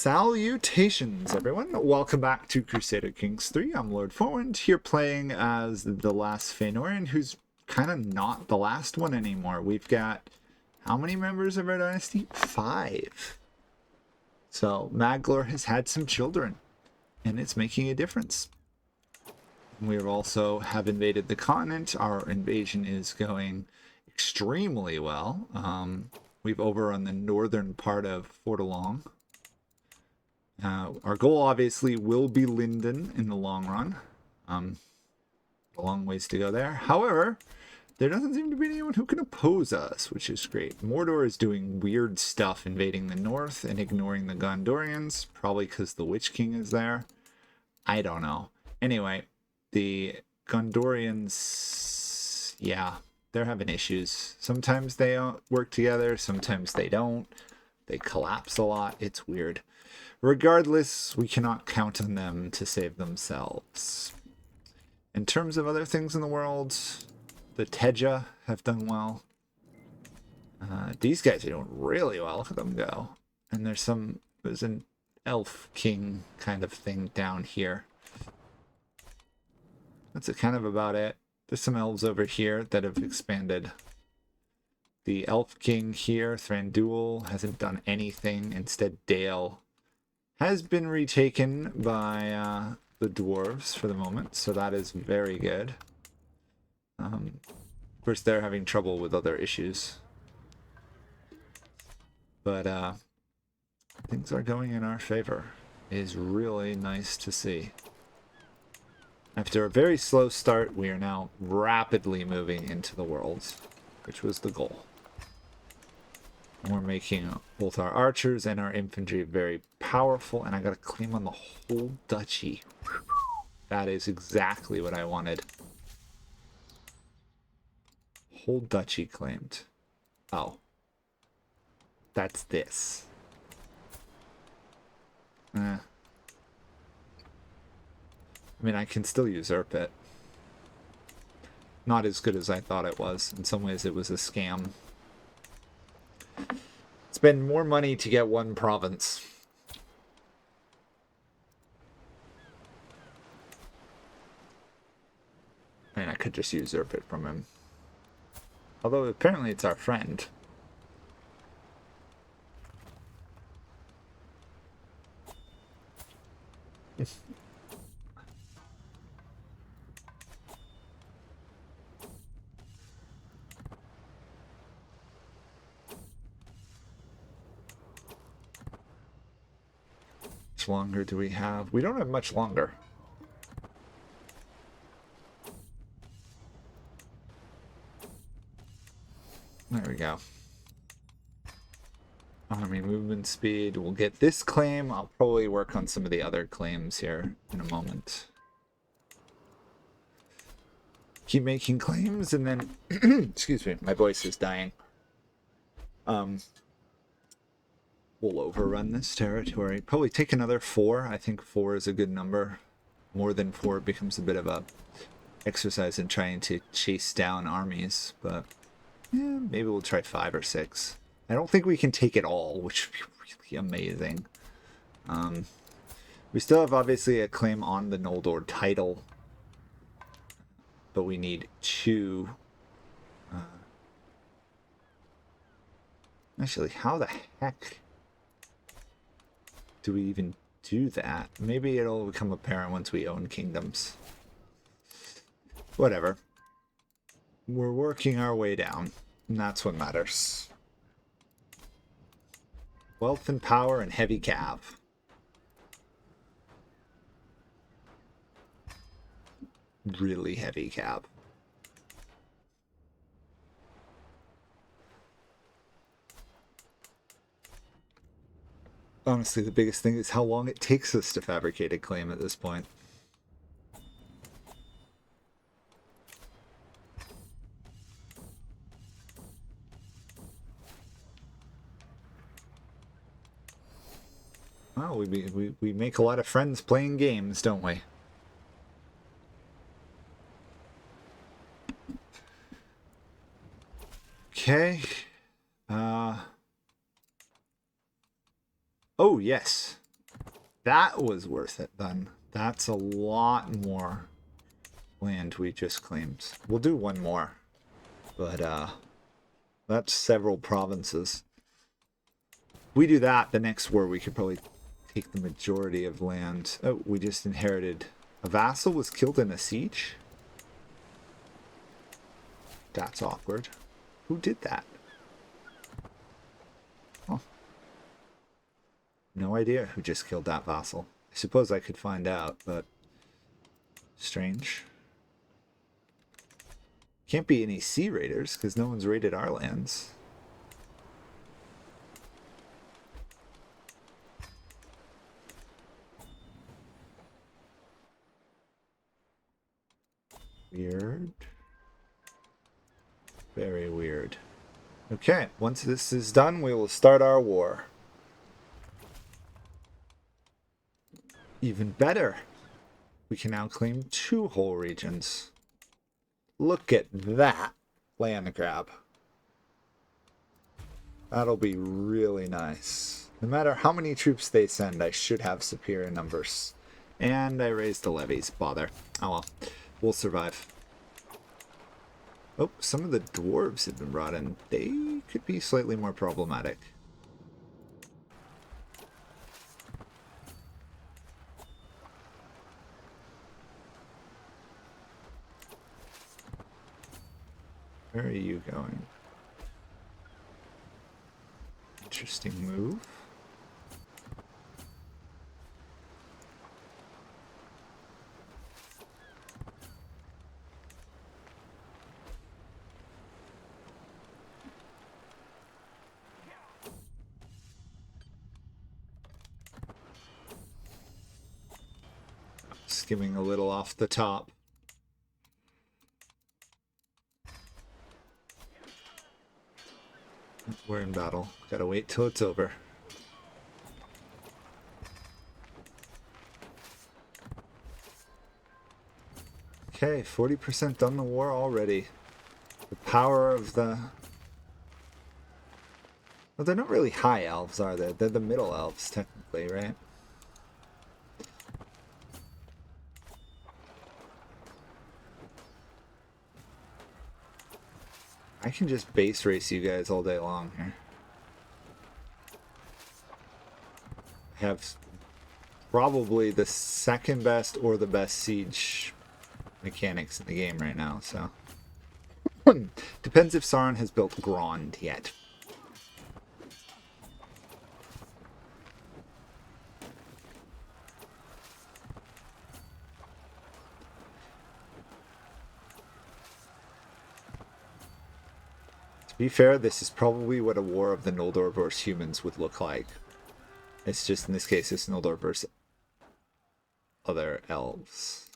Salutations, everyone. Welcome back to Crusader Kings 3. I'm Lord Forward, here playing as the last Fëanorian, who's kind of not the last one anymore. We've got how many members of our dynasty? 5. So Maglor has had some children, and it's making a difference. We also have invaded the continent. Our invasion is going extremely well. We've overrun the northern part of Fortalong. Our goal obviously will be Lindon in the long run. A long ways to go there. However, there doesn't seem to be anyone who can oppose us, which is great. Mordor is doing weird stuff, invading the north and ignoring the Gondorians, probably because the Witch King is there. I don't know. Anyway, the Gondorians, yeah, they're having issues. Sometimes they work together, sometimes they don't. They collapse a lot. It's weird. Regardless, we cannot count on them to save themselves. In terms of other things in the world, the Teja have done well. These guys are doing really well. Look at them go. And there's an elf king kind of thing down here. That's kind of about it. There's some elves over here that have expanded. The elf king here, Thranduil, hasn't done anything. Instead, Dale has been retaken by the dwarves for the moment, so that is very good. Of course, they're having trouble with other issues. But things are going in our favor. It is really nice to see. After a very slow start, we are now rapidly moving into the world, which was the goal. And we're making both our archers and our infantry very powerful, and I got a claim on the whole duchy. That is exactly what I wanted. Whole duchy claimed. Oh. That's this. I mean, I can still usurp it. Not as good as I thought it was. In some ways, it was a scam. Spend more money to get one province. I mean, I could just usurp it from him. Although, apparently it's our friend. How much longer do we have? We don't have much longer. There we go. Army movement speed. We'll get this claim. I'll probably work on some of the other claims here in a moment. Keep making claims and then... excuse me, my voice is dying. We'll overrun this territory. Probably take another 4. I think 4 is a good number. More than 4 becomes a bit of a exercise in trying to chase down armies, but yeah, maybe we'll try 5 or 6. I don't think we can take it all, which would be really amazing. We still have obviously a claim on the Noldor title, but we need 2. Actually, how the heck do we even do that? Maybe it'll become apparent once we own kingdoms. Whatever. We're working our way down, and that's what matters. Wealth and power and heavy cav. Really heavy cav. Honestly, the biggest thing is how long it takes us to fabricate a claim at this point. Well, we make a lot of friends playing games, don't we? Okay. Oh, yes. That was worth it then. That's a lot more land we just claimed. We'll do one more. But that's several provinces. If we do that, the next war we could probably take the majority of land. Oh, we just inherited. A vassal was killed in a siege? That's awkward. Who did that? Oh. No idea who just killed that vassal. I suppose I could find out, but strange. Can't be any sea raiders because no one's raided our lands. Weird. Very weird. Okay, once this is done, we will start our war. Even better. We can now claim 2 whole regions. Look at that land grab. That'll be really nice. No matter how many troops they send, I should have superior numbers. And I raised the levies. Bother. Oh well. We'll survive. Oh, some of the dwarves have been brought in. They could be slightly more problematic. Where are you going? Interesting move. Skimming a little off the top. We're in battle. Gotta wait till it's over. Okay, 40% done the war already. The power of the... Well, they're not really high elves, are they? They're the middle elves, technically, right? I can just base race you guys all day long here. I have probably the second best or the best siege mechanics in the game right now, so. Depends if Sauron has built Grond yet. To be fair, this is probably what a war of the Noldor versus humans would look like. It's just, in this case, it's Noldor versus other elves.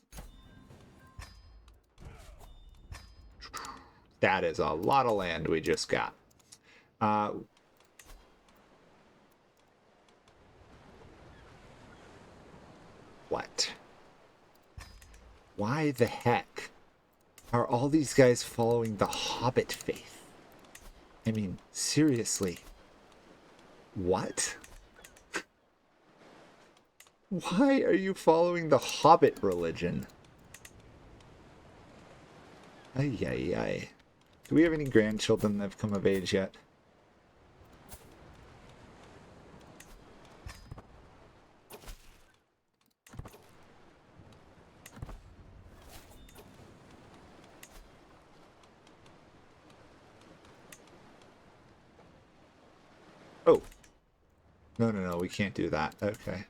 That is a lot of land we just got. What? Why the heck are all these guys following the Hobbit faith? I mean, seriously. What? Why are you following the Hobbit religion? Ay, ay, ay. Do we have any grandchildren that have come of age yet? Oh. No, no, no, we can't do that. Okay.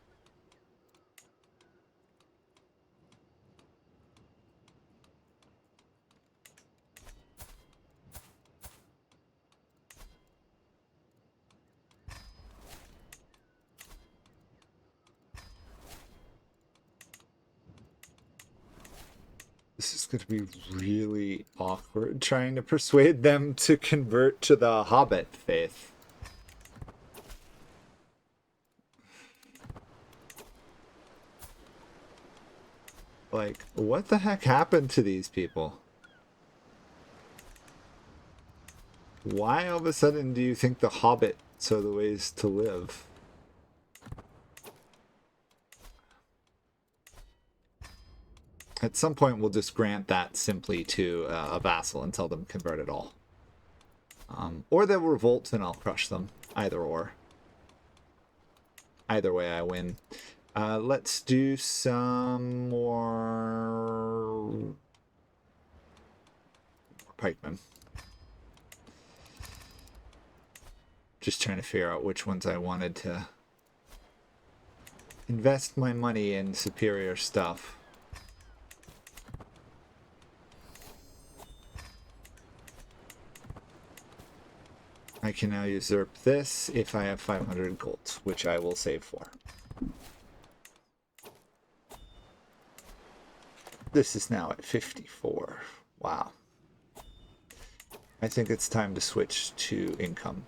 This is going to be really awkward trying to persuade them to convert to the Hobbit faith. Like, what the heck happened to these people? Why all of a sudden do you think the Hobbits are the ways to live? At some point, we'll just grant that simply to a vassal and tell them convert it all. Or they'll revolt and I'll crush them. Either or. Either way, I win. Let's do some more pikemen. Just trying to figure out which ones I wanted to invest my money in superior stuff. I can now usurp this if I have 500 gold, which I will save for. This is now at 54. Wow. I think it's time to switch to income.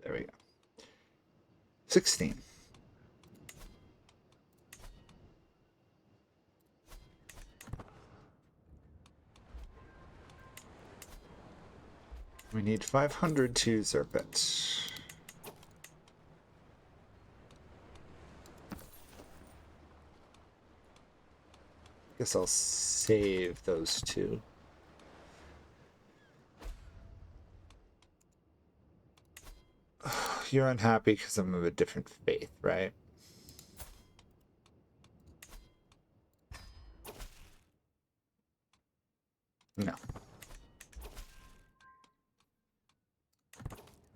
There we go. 16. We need 500 to usurp it. Guess I'll save those two. You're unhappy because I'm of a different faith, right? No.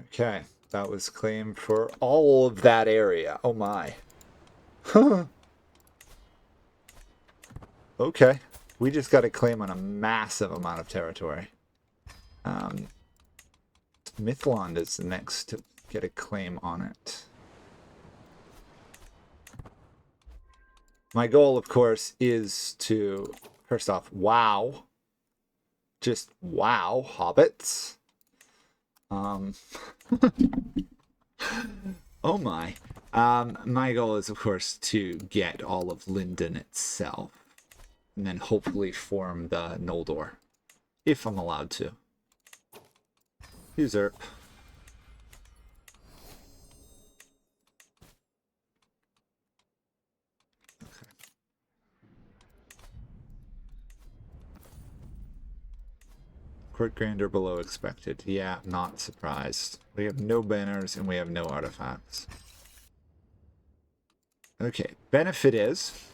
Okay, that was claimed for all of that area. Oh my. Okay, we just got a claim on a massive amount of territory. Mithlond is the next to get a claim on it. My goal, of course, is to, first off, wow. Just wow, hobbits. Oh my. My goal is, of course, to get all of Lindon itself. And then hopefully form the Noldor. If I'm allowed to. Usurp. Okay. Court grandeur below expected. Yeah, not surprised. We have no banners and we have no artifacts. Okay, benefit is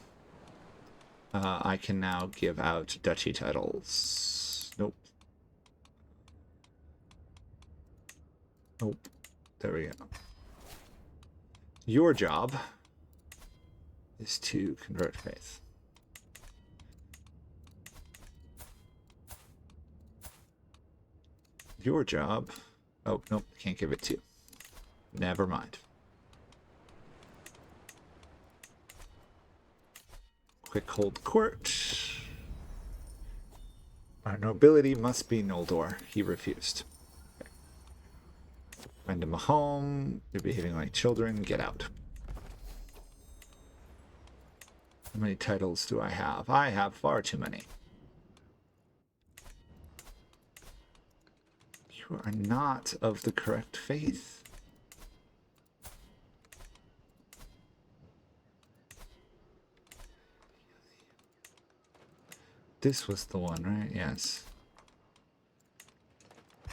I can now give out duchy titles. Nope. Nope. There we go. Your job is to convert faith. Your job... Oh, nope, can't give it to you. Never mind. Quick hold court. Our nobility must be Noldor. He refused. Okay. Find him a home. You're behaving like children. Get out. How many titles do I have? I have far too many. You are not of the correct faith. This was the one, right? Yes.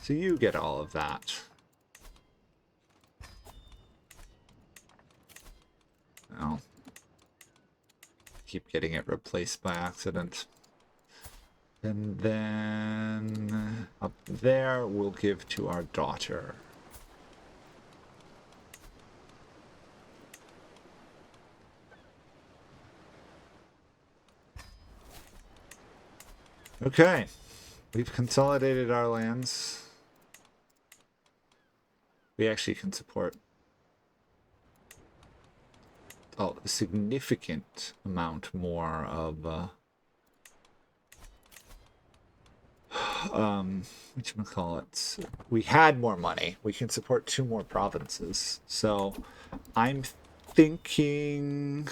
So you get all of that. Oh. Keep getting it replaced by accident. And then up there we'll give to our daughter. Okay, we've consolidated our lands. We actually can support a significant amount more of whatchamacallit. We had more money. We can support 2 more provinces. So I'm thinking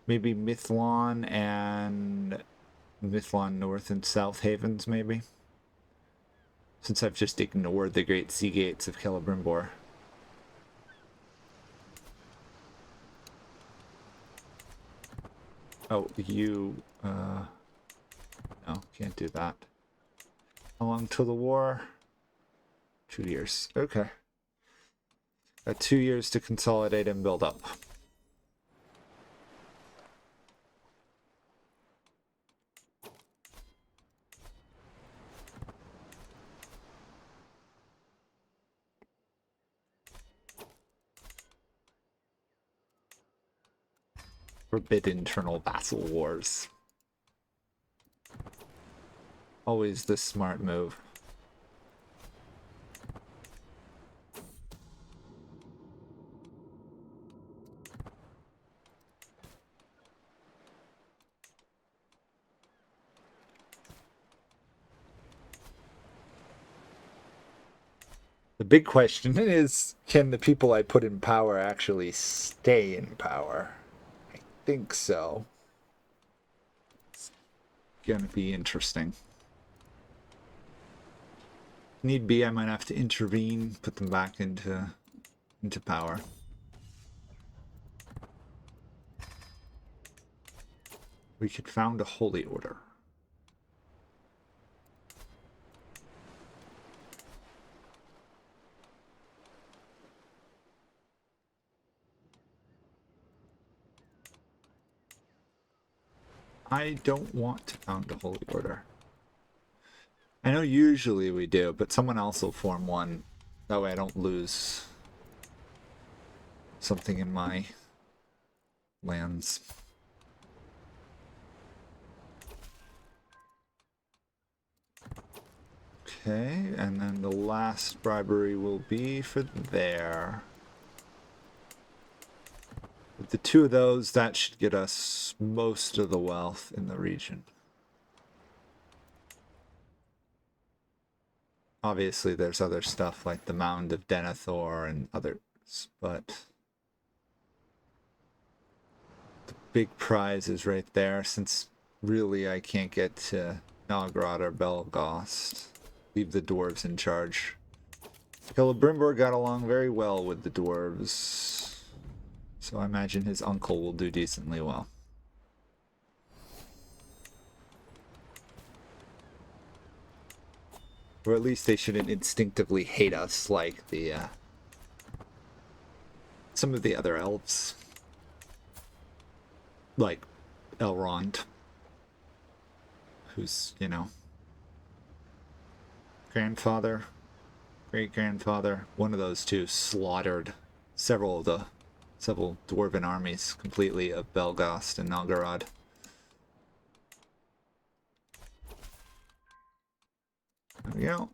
Maybe Mithlon and Mithlon North and South Havens, maybe. Since I've just ignored the Great Sea Gates of Celebrimbor. Oh, you, no, can't do that. How long till the war? 2 years. Okay. Got 2 years to consolidate and build up. Forbid internal vassal wars. Always the smart move. The big question is, can the people I put in power actually stay in power? I think so. It's gonna be interesting. Need be, I might have to intervene, put them back into power. We could found a holy order. I don't want to found a holy order. I know usually we do, but someone else will form one. That way I don't lose something in my lands. Okay, and then the last bribery will be for there. With the 2 of those, that should get us most of the wealth in the region. Obviously, there's other stuff like the Mound of Denethor and others, but the big prize is right there, since really I can't get to Noldor or Belgost. Leave the dwarves in charge. Celebrimbor got along very well with the dwarves, so I imagine his uncle will do decently well. Or at least they shouldn't instinctively hate us like the some of the other elves. Like Elrond, who's, you know, grandfather, great-grandfather, one of those two slaughtered several dwarven armies completely of Belgost and Novgorod. There we go.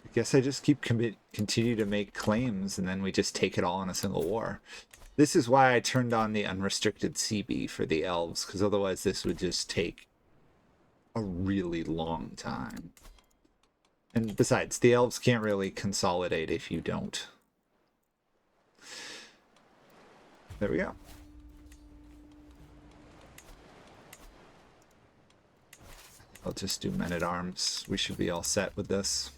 I guess I just continue to make claims, and then we just take it all in a single war. This is why I turned on the unrestricted CB for the elves, because otherwise this would just take a really long time. And besides, the elves can't really consolidate if you don't. There we go. I'll just do men-at-arms. We should be all set with this.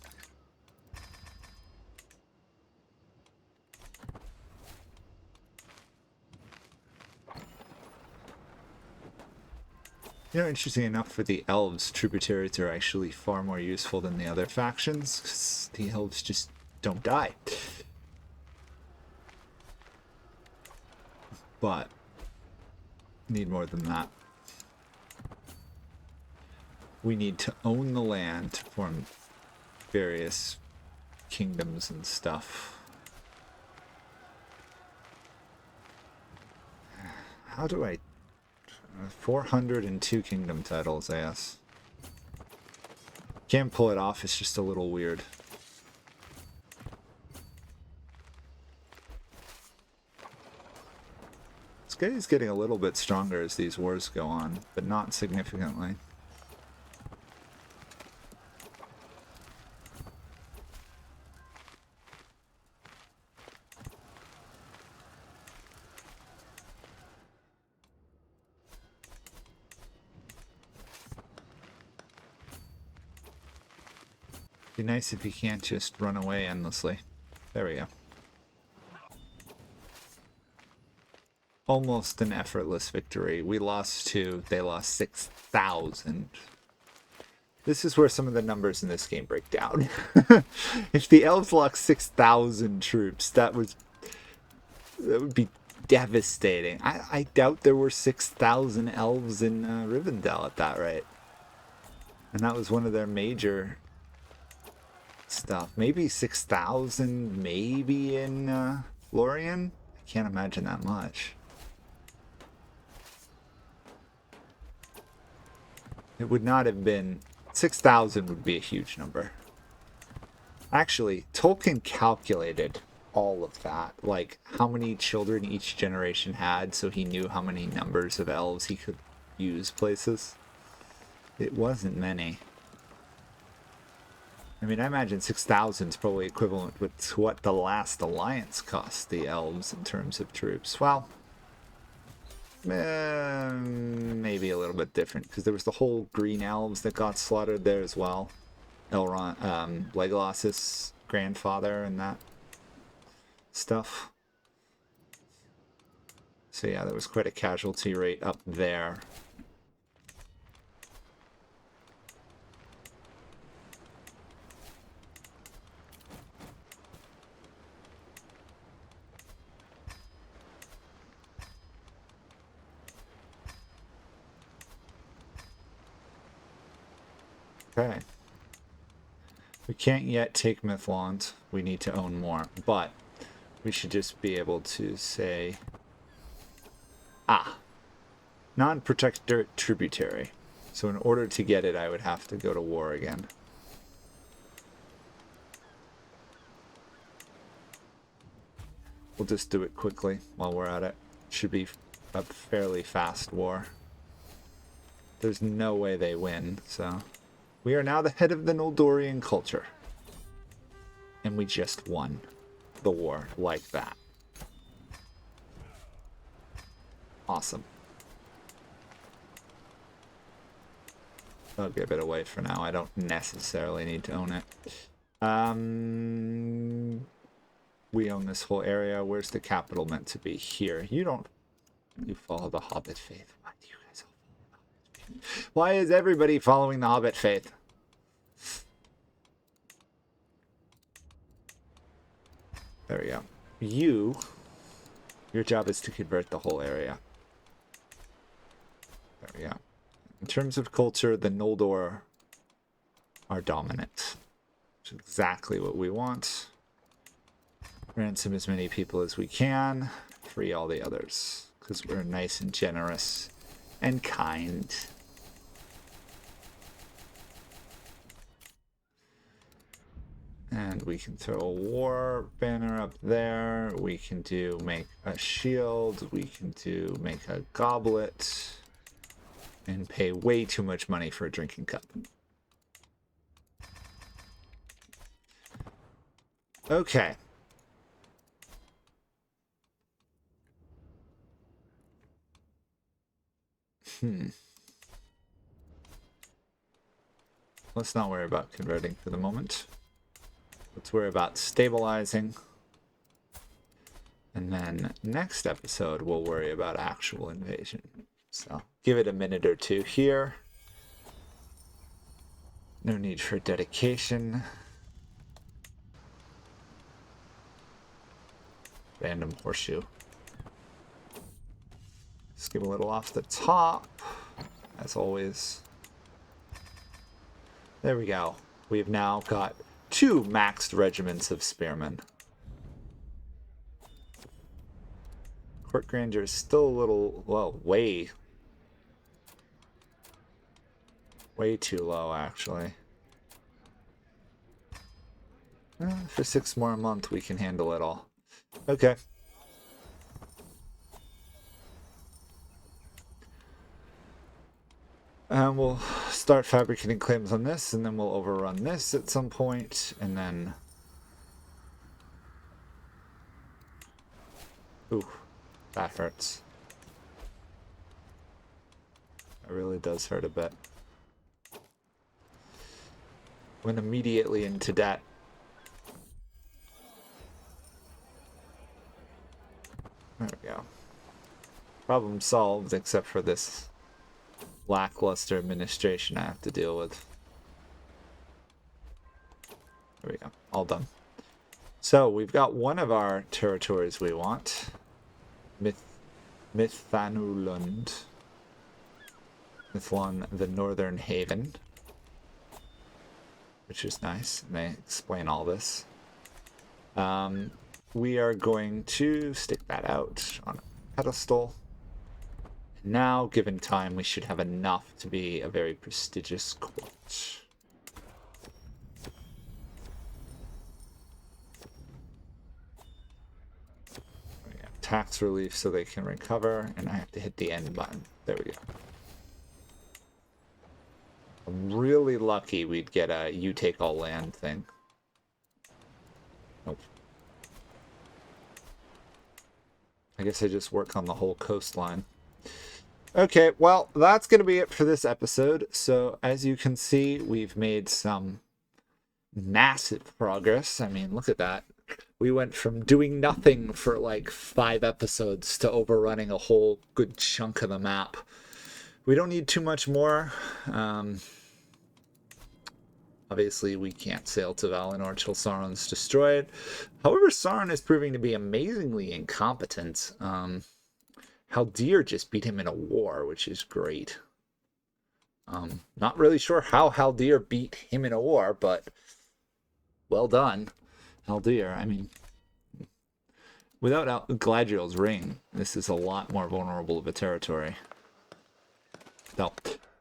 You know, interesting enough, for the elves, tributaries are actually far more useful than the other factions, because the elves just don't die. But need more than that. We need to own the land to form various kingdoms and stuff. How do I... 402 kingdom titles, yes. Can't pull it off, it's just a little weird. This guy is getting a little bit stronger as these wars go on, but not significantly. Be nice if you can't just run away endlessly. There we go. Almost an effortless victory. We lost 2, they lost 6,000. This is where some of the numbers in this game break down. If the elves lost 6,000 troops, that would be devastating. I doubt there were 6,000 elves in Rivendell at that rate. And that was one of their major stuff. Maybe 6,000, maybe in Lorien? I can't imagine that much. It would not have been... 6,000 would be a huge number. Actually, Tolkien calculated all of that. Like, how many children each generation had, so he knew how many numbers of elves he could use places. It wasn't many. I mean, I imagine 6,000 is probably equivalent with what the last alliance cost the elves in terms of troops. Well... maybe a little bit different, because there was the whole green elves that got slaughtered there as well. Legolas's grandfather and that stuff. So yeah, there was quite a casualty rate up there. Okay. We can't yet take Mythlond. We need to own more. But we should just be able to say... non-protector tributary. So in order to get it, I would have to go to war again. We'll just do it quickly while we're at it. Should be a fairly fast war. There's no way they win, so... We are now the head of the Noldorian culture. And we just won the war like that. Awesome. I'll give it away for now. I don't necessarily need to own it. We own this whole area. Where's the capital meant to be? Here. You follow the Hobbit faith. Why do you guys all follow the Hobbit faith? Why is everybody following the Hobbit faith? There we go. Your job is to convert the whole area. There we go. In terms of culture, the Noldor are dominant. Which is exactly what we want. Ransom as many people as we can. Free all the others. Because we're nice and generous and kind. And we can throw a war banner up there. We can make a shield. We can make a goblet. And pay way too much money for a drinking cup. Okay. Let's not worry about converting for the moment. Let's worry about stabilizing. And then next episode, we'll worry about actual invasion. So give it a minute or two here. No need for dedication. Random horseshoe. Skip a little off the top, as always. There we go. We've now got 2 maxed regiments of spearmen. Court grandeur is still a little, well, way too low, actually. For 6 more a month, we can handle it all. Okay. And we'll start fabricating claims on this, and then we'll overrun this at some point, and then... Ooh, that hurts. It really does hurt a bit. Went immediately into debt. There we go. Problem solved, except for this lackluster administration I have to deal with. There we go. All done. So we've got one of our territories we want. Mithanulund. Mithlon, the Northern Haven. Which is nice. May explain all this. We are going to stick that out on a pedestal. Now, given time, we should have enough to be a very prestigious court. Tax relief so they can recover, and I have to hit the end button. There we go. I'm really lucky we'd get a you take all land thing. Nope. I guess I just work on the whole coastline. Okay, well, that's going to be it for this episode. So, as you can see, we've made some massive progress. I mean, look at that. We went from doing nothing for like 5 episodes to overrunning a whole good chunk of the map. We don't need too much more. Obviously, we can't sail to Valinor till Sauron's destroyed. However, Sauron is proving to be amazingly incompetent. Haldir just beat him in a war, which is great. Not really sure how Haldir beat him in a war, but well done, Haldir. I mean, without Galadriel's ring, this is a lot more vulnerable of a territory. So,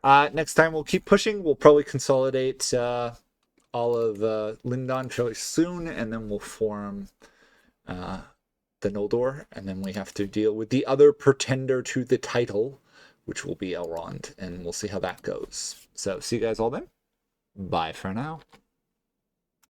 next time we'll keep pushing. We'll probably consolidate all of Lindon fairly soon, and then we'll form the Noldor, and then we have to deal with the other pretender to the title, which will be Elrond, and we'll see how that goes. So, see you guys all then. Bye for now.